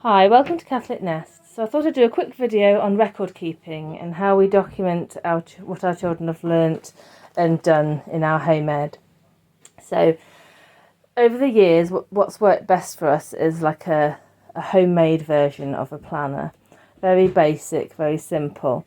Hi, welcome to Catholic Nest. So I thought I'd do a quick video on record keeping and how we document what our children have learnt and done in our home ed. So over the years, what's worked best for us is like a homemade version of a planner. Very basic, very simple.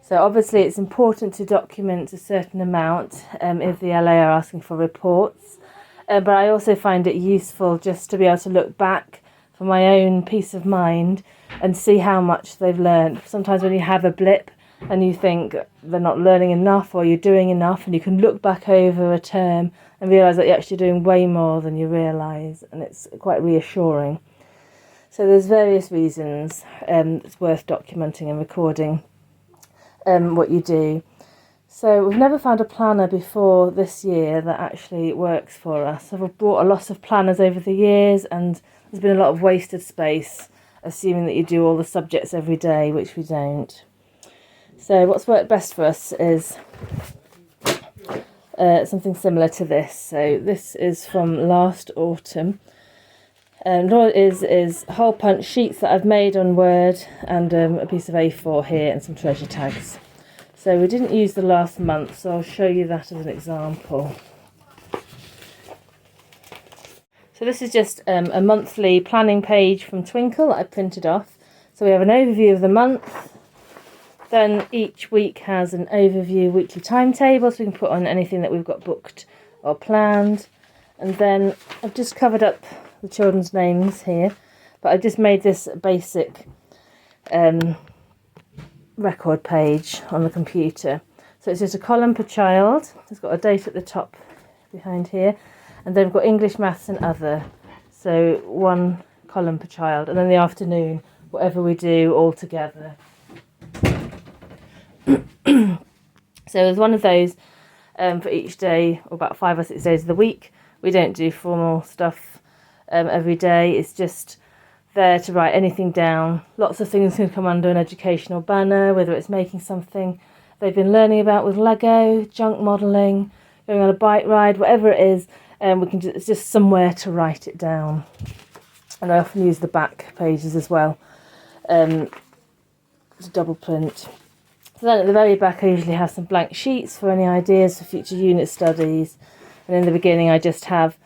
So obviously it's important to document a certain amount if the LA are asking for reports. But I also find it useful just to be able to look back for my own peace of mind and see how much they've learned. Sometimes when you have a blip and you think they're not learning enough or you're doing enough, and you can look back over a term and realise that you're actually doing way more than you realise, and it's quite reassuring. So there's various reasons it's worth documenting and recording what you do. So we've never found a planner before this year that actually works for us. I've bought a lot of planners over the years, and there's been a lot of wasted space, assuming that you do all the subjects every day, which we don't. So what's worked best for us is something similar to this. So this is from last autumn. And what it is hole punch sheets that I've made on Word, and a piece of A4 here and some treasure tags. So we didn't use the last month, so I'll show you that as an example. So this is just a monthly planning page from Twinkle that I printed off. So we have an overview of the month. Then each week has an overview weekly timetable, so we can put on anything that we've got booked or planned. And then I've just covered up the children's names here, but I just made this basic record page on the computer. So it's just a column per child. It's got a date at the top behind here, and then we've got English, maths and other, so one column per child, and then the afternoon whatever we do all together. So there's one of those for each day, or about 5 or 6 days of the week. We don't do formal stuff every day. It's just there to write anything down. Lots of things can come under an educational banner, whether it's making something they've been learning about with Lego, junk modelling, going on a bike ride, whatever it is. It's just somewhere to write it down. And I often use the back pages as well to double print. So then at the very back I usually have some blank sheets for any ideas for future unit studies. And in the beginning I just have,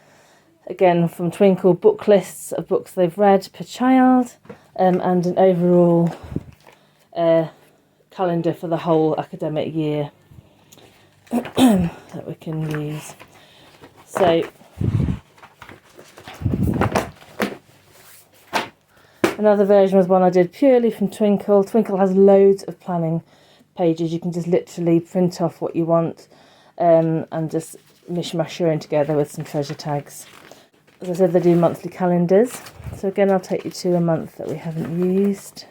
again from Twinkle, book lists of books they've read per child, and an overall calendar for the whole academic year that we can use. So another version was one I did purely from Twinkle. Twinkle has loads of planning pages. You can just literally print off what you want and just mishmash your own together with some treasure tags. As I said, they do monthly calendars. So again, I'll take you to a month that we haven't used.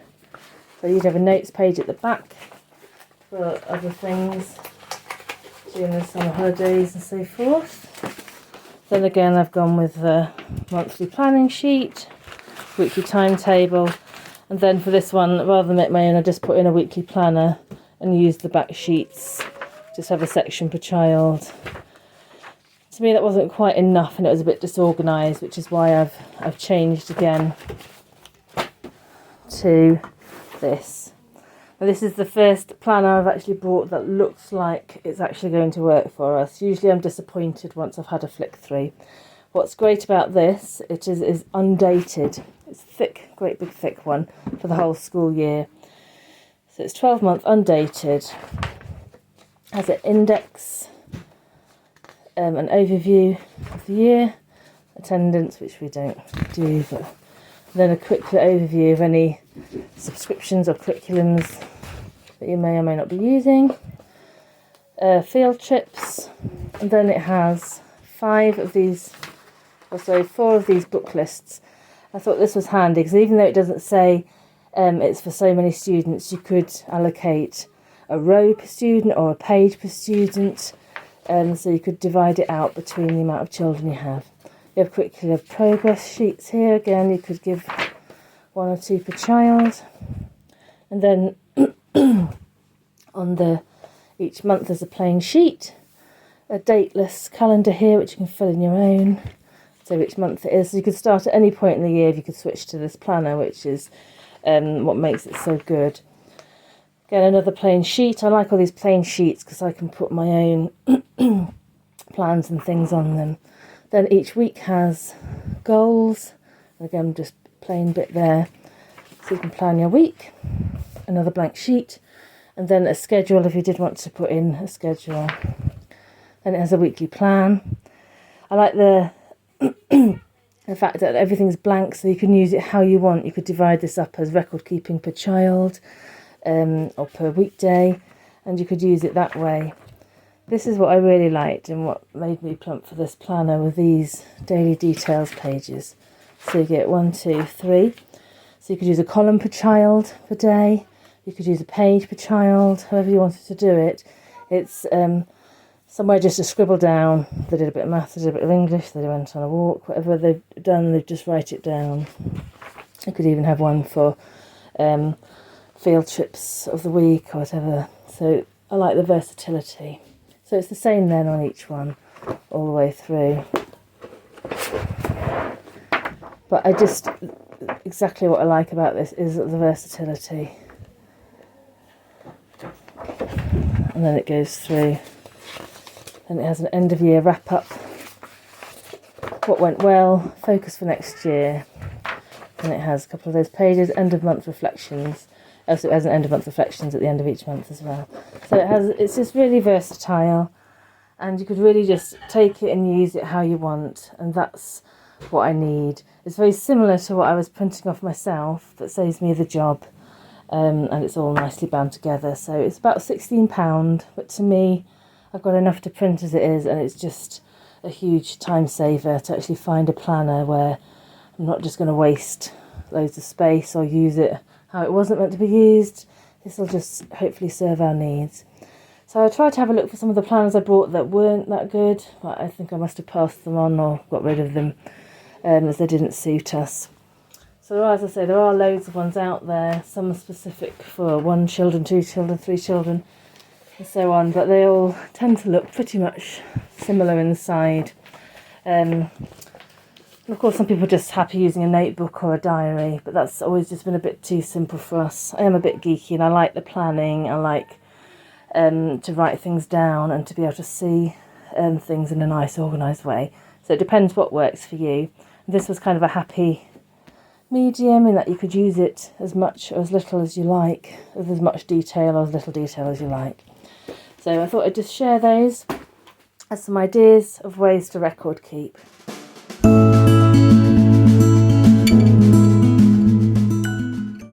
So you'd have a notes page at the back for other things during the summer holidays and so forth. Then again, I've gone with the monthly planning sheet, weekly timetable, and then for this one, rather than make my own, I just put in a weekly planner and use the back sheets. Just have a section per child. To me, that wasn't quite enough, and it was a bit disorganised, which is why I've changed again to this. Now, this is the first planner I've actually bought that looks like it's actually going to work for us. Usually I'm disappointed once I've had a flick through. What's great about this, it is undated. It's thick, great big thick one for the whole school year. So it's 12-month undated. Has an index, an overview of the year, attendance, which we don't do, but then a quick overview of any subscriptions or curriculums that you may or may not be using, field trips, and then it has 4 of these book lists. I thought this was handy because even though it doesn't say it's for so many students, you could allocate a row per student or a page per student, so you could divide it out between the amount of children you have. You have curricular progress sheets here. Again, you could give 1 or 2 per child. And then on each month there's a plain sheet, a dateless calendar here which you can fill in your own, so which month it is. So you could start at any point in the year if you could switch to this planner, which is what makes it so good. Again, another plain sheet. I like all these plain sheets because I can put my own plans and things on them. Then each week has goals. Again, just plain bit there, so you can plan your week. Another blank sheet, and then a schedule if you did want to put in a schedule. Then it has a weekly plan. I like the fact that everything's blank, so you can use it how you want. You could divide this up as record keeping per child or per weekday, and you could use it that way. This is what I really liked and what made me plump for this planner, with these daily details pages. So you get 1, 2, 3. So you could use a column per child per day. You could use a page per child, however you wanted to do it. It's somewhere just to scribble down. They did a bit of maths, they did a bit of English, they went on a walk, whatever they've done, they just write it down. You could even have one for field trips of the week or whatever. So I like the versatility. So it's the same then on each one, all the way through. But exactly what I like about this is the versatility. And then it goes through. And it has an end of year wrap up. What went well, focus for next year. And it has a couple of those pages, end of month reflections. Also it has an end of month reflections at the end of each month as well. So it's just really versatile, and you could really just take it and use it how you want, and that's what I need. It's very similar to what I was printing off myself, that saves me the job, and it's all nicely bound together. So it's about £16, but to me I've got enough to print as it is, and it's just a huge time saver to actually find a planner where I'm not just going to waste loads of space or use it how it wasn't meant to be used. This will just hopefully serve our needs. So I tried to have a look for some of the planners I bought that weren't that good, but I think I must have passed them on or got rid of them as they didn't suit us. So as I say, there are loads of ones out there. Some are specific for 1 children, 2 children, 3 children, and so on, but they all tend to look pretty much similar inside. And of course, some people are just happy using a notebook or a diary, but that's always just been a bit too simple for us. I am a bit geeky and I like the planning. I like to write things down and to be able to see things in a nice, organised way. So it depends what works for you. This was kind of a happy medium in that you could use it as much or as little as you like, with as much detail or as little detail as you like. So I thought I'd just share those as some ideas of ways to record keep.